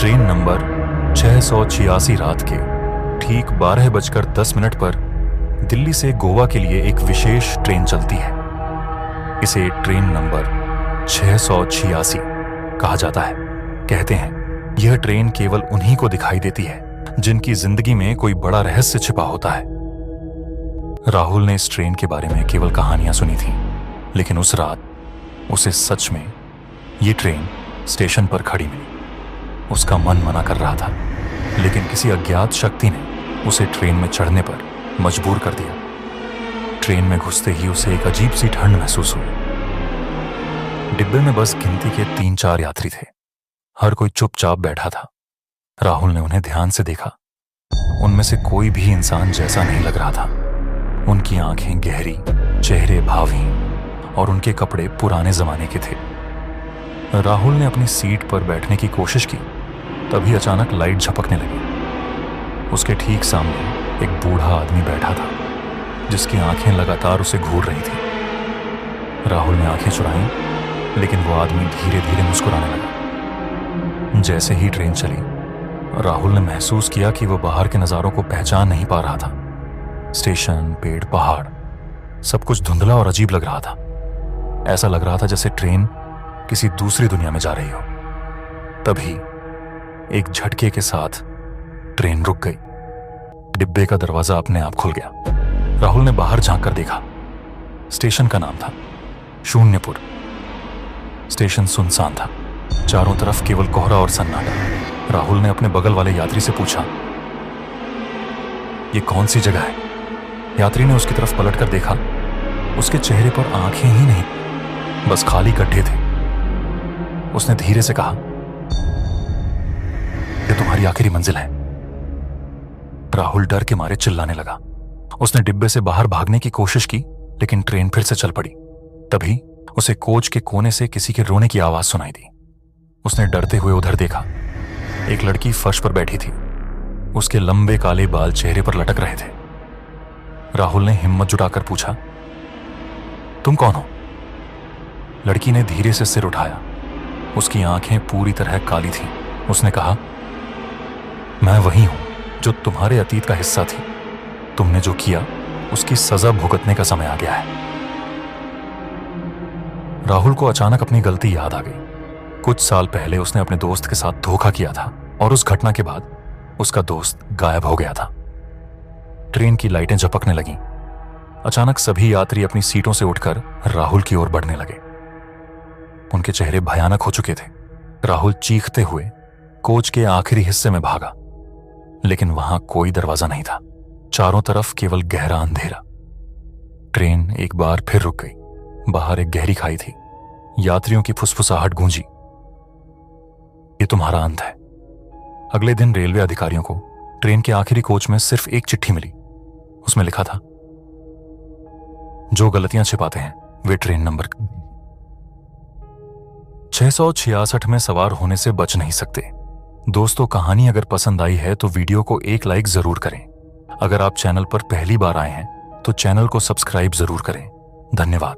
Train number 686 रात के ठीक 12:10 पर दिल्ली से गोवा के लिए एक विशेष ट्रेन चलती है। इसे ट्रेन नंबर 686 कहा जाता है। कहते हैं यह ट्रेन केवल उन्हीं को दिखाई देती है जिनकी जिंदगी में कोई बड़ा रहस्य छिपा होता है। राहुल ने इस ट्रेन के बारे में केवल कहानियां सुनी थी, लेकिन उस रात उसे सच में ये ट्रेन स्टेशन पर खड़ी मिली। उसका मन मना कर रहा था, लेकिन किसी अज्ञात शक्ति ने उसे ट्रेन में चढ़ने पर मजबूर कर दिया। ट्रेन में घुसते ही उसे एक अजीब सी ठंड महसूस हुई। डिब्बे में बस गिनती के 3-4 यात्री थे। हर कोई चुपचाप बैठा था। राहुल ने उन्हें ध्यान से देखा। उनमें से कोई भी इंसान जैसा नहीं लग रहा था। उनकी आंखें गहरी, चेहरे भावहीन और उनके कपड़े पुराने जमाने के थे। राहुल ने अपनी सीट पर बैठने की कोशिश की, तभी अचानक लाइट झपकने लगी। उसके ठीक सामने एक बूढ़ा आदमी बैठा था, जिसकी आंखें लगातार उसे घूर रही थी। राहुल ने आंखें चुराईं, लेकिन वो आदमी धीरे धीरे मुस्कुराने लगा। जैसे ही ट्रेन चली, राहुल ने महसूस किया कि वो बाहर के नज़ारों को पहचान नहीं पा रहा था। स्टेशन, पेड़, पहाड़, सब कुछ धुंधला और अजीब लग रहा था। ऐसा लग रहा था जैसे ट्रेन किसी दूसरी दुनिया में जा रही हो। तभी एक झटके के साथ ट्रेन रुक गई। डिब्बे का दरवाजा अपने आप खुल गया। राहुल ने बाहर झांककर देखा। स्टेशन का नाम था शून्यपुर। स्टेशन सुनसान था। चारों तरफ केवल कोहरा और सन्नाटा। राहुल ने अपने बगल वाले यात्री से पूछा, ये कौन सी जगह है? यात्री ने उसकी तरफ पलटकर देखा। उसके चेहरे पर आंखें ही नहीं, बस खाली गड्ढे थे। उसने धीरे से कहा, ये तुम्हारी आखिरी मंजिल है। राहुल डर के मारे चिल्लाने लगा। उसने डिब्बे से बाहर भागने की कोशिश की, लेकिन ट्रेन फिर से चल पड़ी। तभी उसे कोच के कोने से किसी के रोने की आवाज सुनाई दी। उसने डरते हुए उधर देखा। एक लड़की फर्श पर बैठी थी। उसके लंबे काले बाल चेहरे पर लटक रहे थे। राहुल ने हिम्मत जुटाकर पूछा, तुम कौन हो? लड़की ने धीरे से सिर उठाया। उसकी आंखें पूरी तरह काली थीं। उसने कहा, मैं वही हूं जो तुम्हारे अतीत का हिस्सा थी। तुमने जो किया उसकी सजा भुगतने का समय आ गया है। राहुल को अचानक अपनी गलती याद आ गई। कुछ साल पहले उसने अपने दोस्त के साथ धोखा किया था और उस घटना के बाद उसका दोस्त गायब हो गया था। ट्रेन की लाइटें झपकने लगीं। अचानक सभी यात्री अपनी सीटों से उठकर राहुल की ओर बढ़ने लगे। उनके चेहरे भयानक हो चुके थे। राहुल चीखते हुए कोच के आखिरी हिस्से में भागा, लेकिन वहां कोई दरवाजा नहीं था। चारों तरफ केवल गहरा अंधेरा। ट्रेन एक बार फिर रुक गई। बाहर एक गहरी खाई थी। यात्रियों की फुसफुसाहट गूंजी, ये तुम्हारा अंत है। अगले दिन रेलवे अधिकारियों को ट्रेन के आखिरी कोच में सिर्फ एक चिट्ठी मिली। उसमें लिखा था, जो गलतियां छिपाते हैं वे ट्रेन नंबर 666 में सवार होने से बच नहीं सकते। दोस्तों, कहानी अगर पसंद आई है तो वीडियो को एक लाइक जरूर करें। अगर आप चैनल पर पहली बार आए हैं तो चैनल को सब्सक्राइब जरूर करें। धन्यवाद।